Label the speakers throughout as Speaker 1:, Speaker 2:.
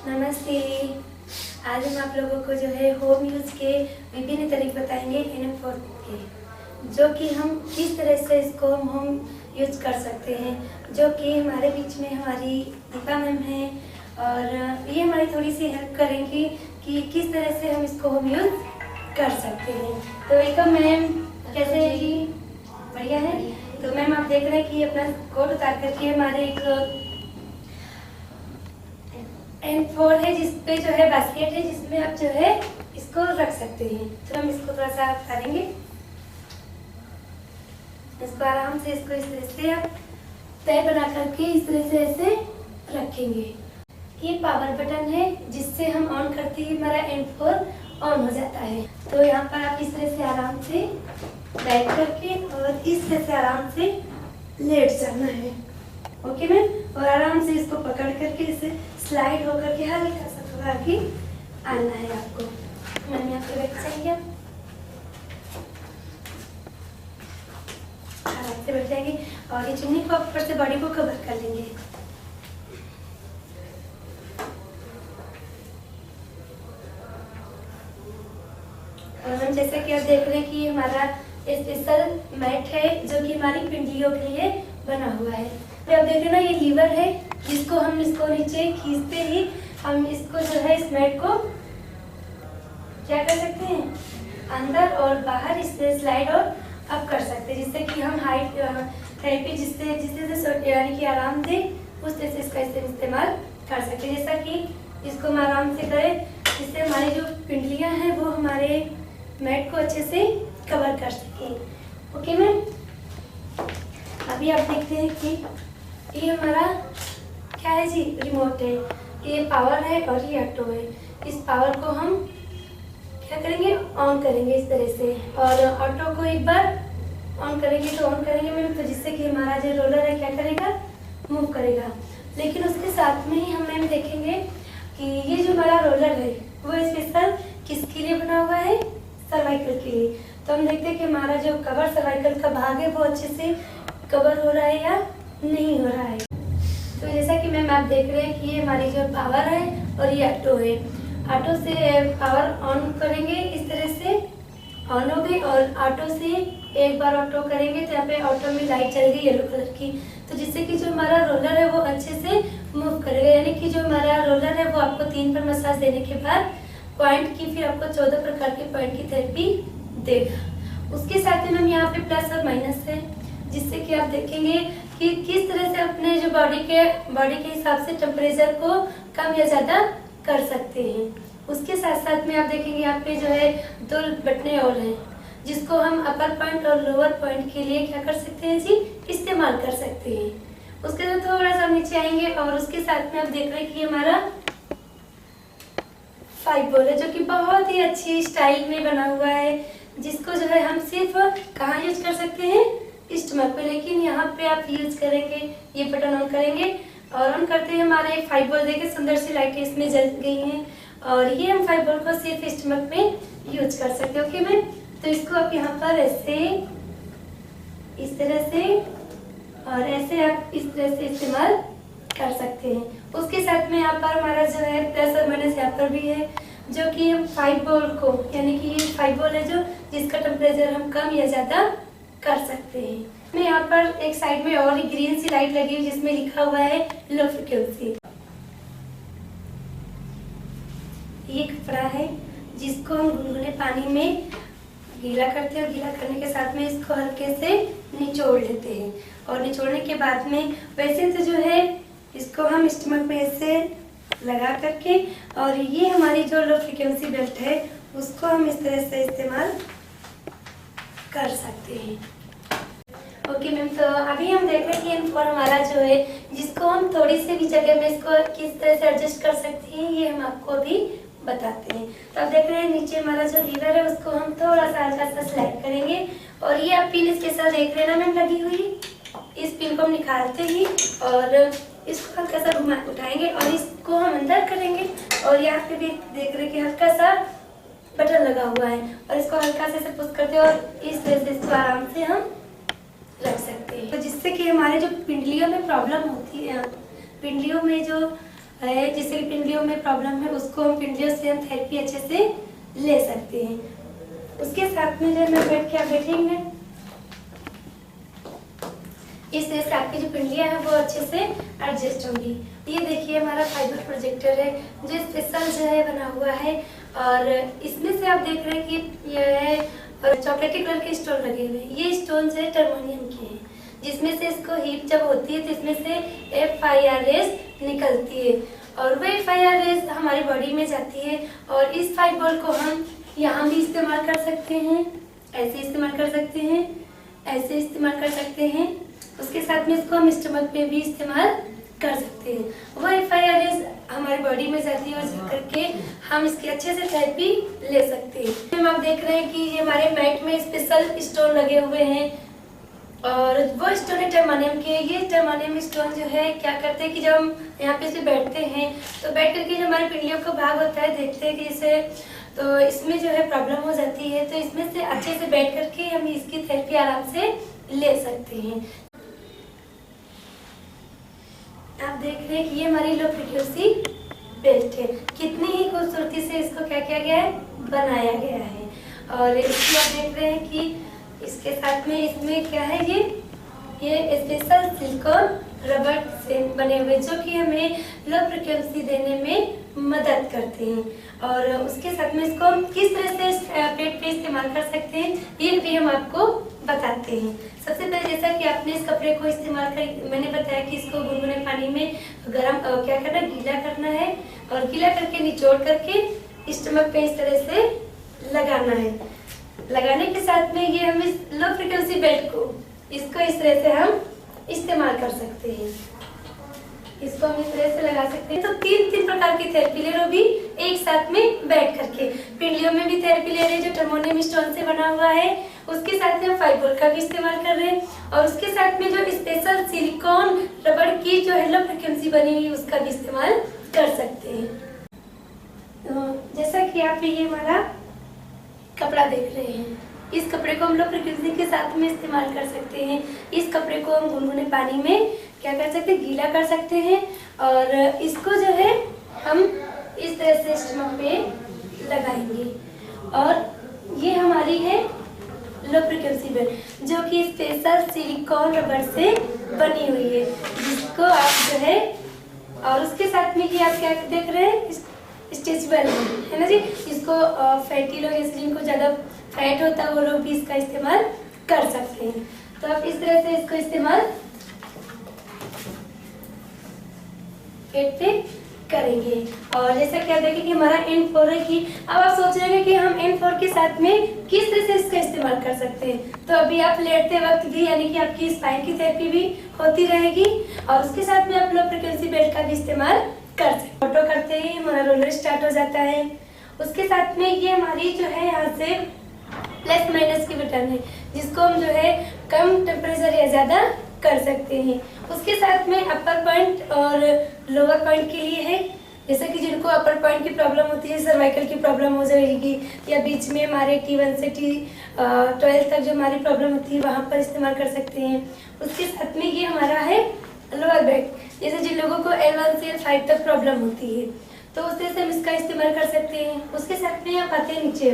Speaker 1: नमस्ते। आज हम आप लोगों को जो है होम यूज के विभिन्न तरीके बताएंगे NM4 के, जो कि हम किस तरह से इसको हम होम यूज कर सकते हैं। जो कि हमारे बीच में हमारी दीपा मैम है और ये हमारी थोड़ी सी हेल्प करेंगी कि किस तरह से हम इसको होम यूज कर सकते हैं। तो वेलकम मैम, कैसे है जी? बढ़िया है। तो मैम आप देख रहे हैं कि अपना कोट उतार करके हमारे एक N4 है, जिसपे जो है बास्केट है, जिसमें आप जो है इसको रख सकते हैं। तो हम इसको थोड़ा सा उतारेंगे, इसको आराम से इसको इस तरह से आप तय बना करके इस तरह से ऐसे रखेंगे। ये पावर बटन है, जिससे हम ऑन करते ही हमारा N4 ऑन हो जाता है। तो यहाँ पर आप इस तरह से आराम से बैठ करके और इस तरह से आराम से लेट जाना है। ओके मैम, और आराम से इसको पकड़ करके इसे स्लाइड होकर के हल्का सा थोड़ा आगे आना है आपको। मैम यहाँ पे बैठ जाएंगे, आप आराम से बैठ जाएंगे और ये चुन्नी को ऊपर से बॉडी को कवर कर लेंगे। और हम जैसे कि आप देख रहे हैं कि हमारा स्पेशल मैट है, जो कि हमारी पिंडलियों के लिए बना हुआ है। तो आप देख रहे हैं ना, ये लीवर है, जिसको हम इसको नीचे खींचते ही हम इसको जो है इस मैट को क्या कर सकते हैं, अंदर और बाहर इससे स्लाइड और अप कर सकते हैं, जिससे कि हम हाइट थेरेपी जिससे यानी कि आराम दे उस तरह से इसका इस्तेमाल कर सकते हैं। जैसा कि इसको हम आराम से करें, जिससे हमारी जो पिंडलियां हैं वो हमारे मैट को अच्छे से कवर कर सकें। ओके मैम, अभी आप देखते हैं कि ये हमारा क्या है जी, रिमोट है, ये पावर है और ये ऑटो है। इस पावर को हम क्या करेंगे, ऑन करेंगे इस तरह से, और ऑटो को एक बार ऑन करेंगे तो ऑन करेंगे मैम, तो जिससे कि हमारा जो रोलर है क्या करेगा, मूव करेगा। लेकिन उसके साथ में ही हम मैम देखेंगे कि ये जो हमारा रोलर है वो स्पेशल किसके लिए बना हुआ है, सर्वाइकल के लिए। तो हम देखते हैं कि हमारा जो कवर सर्वाइकल का भाग है वो अच्छे से कवर हो रहा है या नहीं हो रहा है। तो जैसा कि मैम आप देख रहे हैं कि ये हमारी जो पावर है और ये ऑटो है। ऑटो से पावर ऑन करेंगे, इस तरह से ऑन हो गई, और ऑटो से एक बार ऑटो करेंगे तो यहाँ पे ऑटो में लाइट चल गई येलो कलर की, तो जिससे कि जो हमारा रोलर है वो अच्छे से मूव करेगा। यानी कि जो हमारा रोलर है वो आपको 3 पर मसाज देने के बाद पॉइंट की, फिर आपको 14 प्रकार के पॉइंट की थेरेपी देगा। उसके साथ में मैम यहाँ पे प्लस और माइनस है, जिससे कि आप देखेंगे कि किस तरह से अपने जो बॉडी के हिसाब से टेम्परेचर को कम या ज़्यादा कर सकते हैं। उसके साथ साथ में आप देखेंगे यहाँ पे जो है 2 बटने और हैं, जिसको हम अपर पॉइंट और लोअर पॉइंट के लिए क्या कर सकते हैं जी, इस्तेमाल कर सकते हैं। उसके बाद थोड़ा सा नीचे आएंगे और उसके साथ में आप देख रहे हैं कि हमारा 5 बॉल है, जो कि बहुत ही अच्छी स्टाइल में बना हुआ है, जिसको जो है हम सिर्फ कहाँ यूज कर सकते हैं, स्टमक पे। लेकिन यहाँ पे आप यूज करेंगे, ये बटन ऑन करेंगे और ऑन करते हैं हमारे 5 बॉल देखिए सुंदर सी लाइटें इसमें जल गई हैं, और ये हम 5 बॉल को सिर्फ स्टमक में यूज कर सकते हैं। ओके मैम, तो इसको आप यहाँ पर ऐसे इस तरह से और ऐसे आप इस तरह से इस्तेमाल कर सकते हैं। उसके साथ में यहाँ पर हमारा जो है प्लस और माइनस यहाँ पर भी है, जो कि हम 5 बॉल को, यानी कि ये 5 बॉल है जो जिसका टेम्परेचर हम कम या ज़्यादा कर सकते हैं। मैं यहाँ पर एक साइड में और ग्रीन सी लाइट लगी हुई, जिसमें लिखा हुआ है लो फ्रिक्वेंसी। ये कपड़ा है, जिसको हम गुनगुने पानी में गीला करते हैं, और गीला करने के साथ में इसको हल्के से निचोड़ लेते हैं, और निचोड़ने के बाद में वैसे तो जो है इसको हम स्टमक में ऐसे लगा करके, और ये हमारी जो लो फ्रिक्वेंसी बेल्ट है उसको हम इस तरह से इस्तेमाल कर सकते हैं। ओके मैम, तो अभी हम देख रहे हैं कि N4 हमारा जो है, जिसको हम थोड़ी सी भी जगह में इसको किस तरह से एडजस्ट कर सकते हैं, ये हम आपको अभी बताते हैं। तो आप देख रहे हैं नीचे हमारा जो लीवर है उसको हम थोड़ा सा हल्का सा स्लाइड करेंगे, और ये आप पिन इसके साथ देख रहे हैं ना मैम लगी हुई, इस पिन को हम निकालते ही और इसको हल्का सा घुमा उठाएंगे और इसको हम अंदर करेंगे, और यहाँ पे भी देख रहे हैं कि हल्का सा बटन लगा हुआ है, और इसको हल्का से पुश करते हैं और इस तरह से इसको आराम से हम रख सकते हैं। तो जिससे कि हमारे जो पिंडलियों में प्रॉब्लम होती है, पिंडलियों में जो है, जिससे पिंडलियों में प्रॉब्लम है, उसको हम पिंडलियों से हम थेरेपी अच्छे से ले सकते हैं। उसके साथ में जो मैं बैठ के आप बैठेंगे, इस तरह से आपकी जो पिंडलियां हैं वो अच्छे से एडजस्ट होंगी। ये देखिए हमारा फाइबर प्रोजेक्टर है जो स्पेशल जो है बना हुआ है, और इसमें से आप देख रहे हैं कि ये है और चॉकलेटी कलर के स्टोन लगे हुए हैं। ये स्टोन जो है टर्मोनियम के हैं, जिसमें से इसको हीट जब होती है तो इसमें से FIR निकलती है, और वो FIR हमारी बॉडी में जाती है। और इस फाइबर को हम यहाँ भी इस्तेमाल कर सकते हैं, ऐसे इस्तेमाल कर सकते हैं, ऐसे इस्तेमाल कर सकते हैं। उसके साथ में इसको हम स्टमक पे भी इस्तेमाल कर सकते हैं। वो FIR हमारी बॉडी में जाती है और करके हम इसकी अच्छे से थेरेपी ले सकते हैं। हम आप देख रहे हैं कि ये हमारे मैट में स्पेशल स्टोन लगे हुए हैं, और वो स्टोन है टर्मानियम के। ये टर्मानियम स्टोन जो है क्या करते हैं कि जब हम यहाँ पे से बैठते हैं तो बैठ करके जो हमारे पिंडलियों का भाग होता है, देखते हैं कि इसे तो इसमें जो है प्रॉब्लम हो जाती है, तो इसमें से अच्छे से बैठ करके हम इसकी थेरेपी आराम से ले सकते हैं। आप देख रहे हैं कि ये हमारी लो फ्रीक्वेंसी बेल्ट है, कितनी ही खूबसूरती से इसको क्या किया गया है, बनाया गया है। और इसमें आप देख रहे हैं कि इसके साथ में इसमें क्या है, ये स्पेशल सिलिकॉन रबर से बने हुए जो कि हमें लो फ्रीक्वेंसी देने में मदद करते हैं। और उसके साथ में इसको हम किस तरह से प्लेट पे इस्तेमाल कर सकते हैं ये भी हम आपको बताते हैं। सबसे पहले जैसा कि आपने इस कपड़े को इस्तेमाल कर, मैंने बताया कि इसको गुनगुने पानी में गरम क्या करना, गीला करना है, और गीला करके निचोड़ करके स्टमक पे इस तरह से लगाना है। लगाने के साथ में ये हम इस लो फ्रीक्वेंसी बेल्ट को इसको इस तरह से हम इस्तेमाल कर सकते हैं। इसको हम इस तरह से लगा सकते हैं। तो तीन प्रकार की थेरेपी ले रहे हो भी एक साथ में बैठ करके। पिंडलियों में भी थेरेपी ले रहे हैं जो टर्मोनियम स्टोन से बना हुआ है, उसके साथ में हम फाइबर का भी इस्तेमाल कर रहे हैं, और उसके साथ में जो स्पेशल सिलिकॉन रबड़ की जो है लो फ्रीक्वेंसी बनी हुई उसका भी इस्तेमाल कर सकते हैं। तो जैसा कि आप ये हमारा कपड़ा देख रहे हैं, इस कपड़े को हम लो फ्रीक्वेंसी के साथ में इस्तेमाल कर सकते हैं। इस कपड़े को हम गुनगुने पानी में क्या कर सकते हैं, गीला कर सकते हैं, और इसको जो है हम इस तरह से स्टमक पे लगाएंगे। और ये हमारी है लो फ्रीक्वेंसी बेल्ट जो कि स्पेशल सिलिकॉन रबर से बनी हुई है, जिसको आप जो है, और उसके साथ में ये आप क्या देख रहे हैं, स्ट्रेचेबल है ना जी। इसको फैटी लोग जैसे जिनको ज्यादा फैट होता है वो लोग भी इसका इस्तेमाल कर सकते हैं। तो आप इस तरह से इसको इस्तेमाल पेट पे करेंगे। और जैसा कि आप देखें कि हमारा N4 है कि अब आप सोच रहे हैं कि हम N4 के साथ में किस तरह से इसका इस्तेमाल कर सकते हैं। तो अभी आप लेटते वक्त भी यानी कि आपकी स्पाइन की थेरेपी भी होती रहेगी, और उसके साथ में आप लो फ्रीक्वेंसी बेल्ट का भी इस्तेमाल कर सकते हैं। ऑटो करते ही हमारा रोलर स्टार्ट हो जाता है। उसके साथ में ये हमारी जो है यहाँ से प्लस माइनस की बटन है, जिसको हम जो है कम टेम्परेचर या ज्यादा कर सकते हैं। उसके साथ में अपर पॉइंट और लोअर पॉइंट के लिए है, जैसे कि जिनको अपर पॉइंट की प्रॉब्लम होती है, सर्वाइकल की प्रॉब्लम हो जाएगी, या बीच में हमारे T1 से T12 तक जो हमारी प्रॉब्लम होती है वहाँ पर इस्तेमाल कर सकते हैं। उसके साथ में ये हमारा है लोअर बैक, जैसे जिन लोगों को L1 से L5 तक प्रॉब्लम होती है तो उस तरह से हम इसका इस्तेमाल कर सकते हैं। उसके साथ में आप आते हैं नीचे,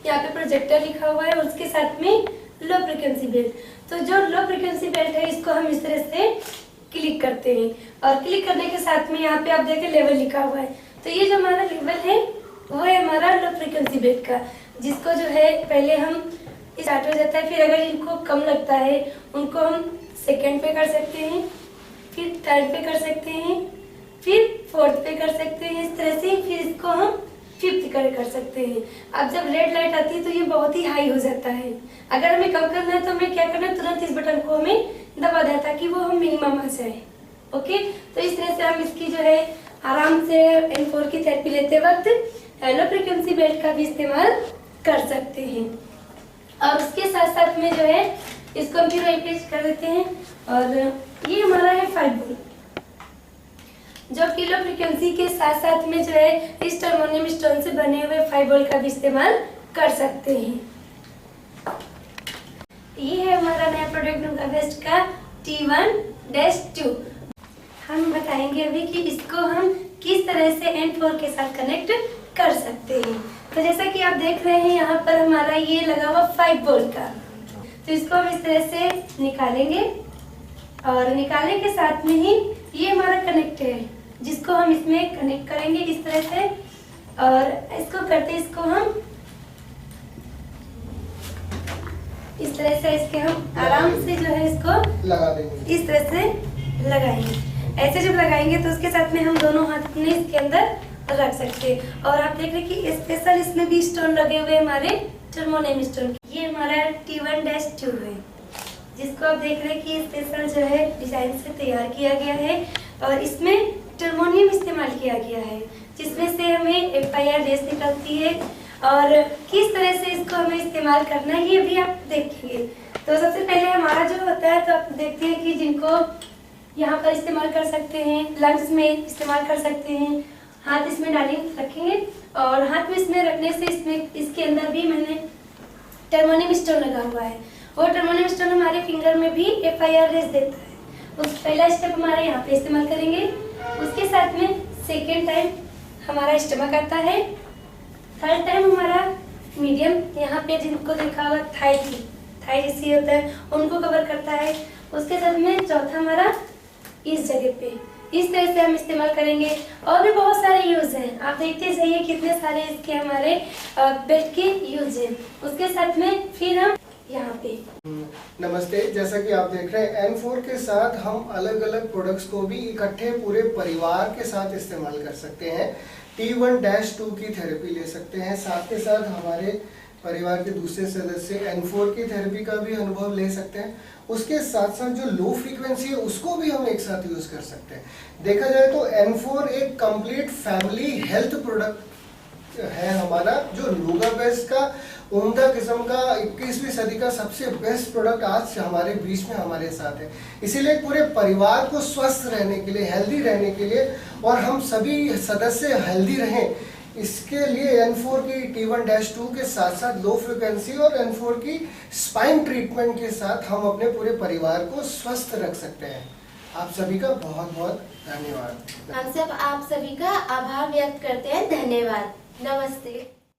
Speaker 1: यहाँ पे प्रोजेक्टर लिखा हुआ है, और उसके साथ में लो फ्रीक्वेंसी बेल्ट। तो जो लो फ्रीक्वेंसी बेल्ट है इसको हम इस तरह से क्लिक करते हैं, और क्लिक करने के साथ में यहाँ पे आप देखें लेवल लिखा हुआ है। तो ये जो हमारा लेवल है वो है हमारा लो फ्रीक्वेंसी बेल्ट का, जिसको जो है पहले हम स्टार्ट हो जाता है, फिर अगर इनको कम लगता है उनको हम सेकेंड पे कर सकते हैं, फिर थर्ड पे कर सकते हैं, फिर फोर्थ पे कर सकते हैं, इस तरह से फिर इसको हम फिफ्थ कर सकते हैं। अब जब रेड लाइट आती है तो ये बहुत ही हाई हो जाता है। अगर हमें कम करना है तो हमें क्या करना है, तुरंत इस बटन को हमें दबा दें ताकि वो हम मिनिमम आ जाए। ओके, तो इस तरह से हम इसकी जो है आराम से N4 की थेरेपी लेते वक्त लो फ्रीक्वेंसी बेल्ट का भी इस्तेमाल कर सकते हैं। और उसके साथ साथ में जो है इसको हम फिर रिप्लेस कर देते हैं। और ये हमारा है फाइबर, जो कि लो फ्रीक्वेंसी के साथ साथ में जो है इस टर्मोनियम स्टोन से बने हुए फाइबर का भी इस्तेमाल कर सकते हैं। ये है हमारा नया प्रोडक्ट नुगा वेस्ट का T1-2। हम बताएंगे अभी कि इसको हम किस तरह से N4 के साथ कनेक्ट कर सकते हैं। तो जैसा कि आप देख रहे हैं यहाँ पर हमारा ये लगा हुआ 5 वोल्ट का, तो इसको हम इस तरह से निकालेंगे और निकालने के साथ में ही ये हमारा कनेक्ट है जिसको हम इसमें कनेक्ट करेंगे इस तरह से, और इसको करते इसको हम इस तरह से इसके हम आराम से जो है इसको
Speaker 2: लगा देंगे,
Speaker 1: इस तरह से लगाएंगे। ऐसे जब लगाएंगे तो उसके साथ में हम दोनों हाथ अपने इसके अंदर रख सकते हैं। और आप देख रहे हैं कि स्पेशल इसमें भी स्टोन लगे हुए हमारे टर्मोनियम स्टोन। ये हमारा T1-2 है जिसको आप देख रहे हैं कि स्पेशल जो है डिजाइन से तैयार किया गया है और इसमें टर्मोनियम इस्तेमाल किया गया है जिसमें से हमें FIR रेस निकलती है। और किस तरह से इसको हमें इस्तेमाल करना है ये भी आप देखेंगे। तो सबसे पहले हमारा जो होता है, तो आप देखते हैं कि जिनको यहाँ पर इस्तेमाल कर सकते हैं, लंग्स में इस्तेमाल कर सकते हैं, हाथ इसमें डालेंगे रखेंगे और हाथ में इसमें रखने से इसमें इसके अंदर भी मैंने टर्मोनियम स्टोन लगा हुआ है। वो टर्मोनियम स्टोन हमारे फिंगर में भी FIR रेस देता है। उस पहला स्टेप हमारा यहाँ पे इस्तेमाल करेंगे, उसके साथ में सेकेंड टाइम हमारा स्टमक आता है, थर्ड टाइम हमारा मीडियम यहाँ पे जिनको देखा हुआ थाई जैसी होता है उनको कवर करता है। उसके साथ में चौथा हमारा इस जगह पे इस तरह से हम इस्तेमाल करेंगे। और भी बहुत सारे यूज हैं, आप देखते जाइए कितने सारे इसके हमारे बेल्ट के यूज हैं। उसके साथ में फिर हम यहाँ पे
Speaker 2: नमस्ते, जैसा कि आप देख रहे हैं N4 के साथ हम अलग अलग प्रोडक्ट्स को भी इकट्ठे पूरे परिवार के साथ इस्तेमाल कर सकते हैं। T1-2 की थेरेपी ले सकते हैं, साथ के साथ हमारे परिवार के दूसरे सदस्य N4 की थेरेपी का भी अनुभव ले सकते हैं। उसके साथ साथ जो लो फ्रीक्वेंसी है उसको भी हम एक साथ यूज कर सकते हैं। देखा जाए तो N4 एक कंप्लीट फैमिली हेल्थ प्रोडक्ट है हमारा, जो लूगा बेस्ट का उम्दा किस्म का 21वीं सदी का सबसे बेस्ट प्रोडक्ट आज हमारे बीच में हमारे साथ है। इसीलिए पूरे परिवार को स्वस्थ रहने के लिए, हेल्दी रहने के लिए और हम सभी सदस्य हेल्दी रहें, इसके लिए N4 की T1-2 के साथ साथ लो फ्रिक्वेंसी और N4 की स्पाइन ट्रीटमेंट के साथ हम अपने पूरे परिवार को स्वस्थ रख सकते हैं। आप सभी का बहुत बहुत धन्यवाद।
Speaker 3: हम सब आप सभी का आभार व्यक्त करते हैं। धन्यवाद। नमस्ते।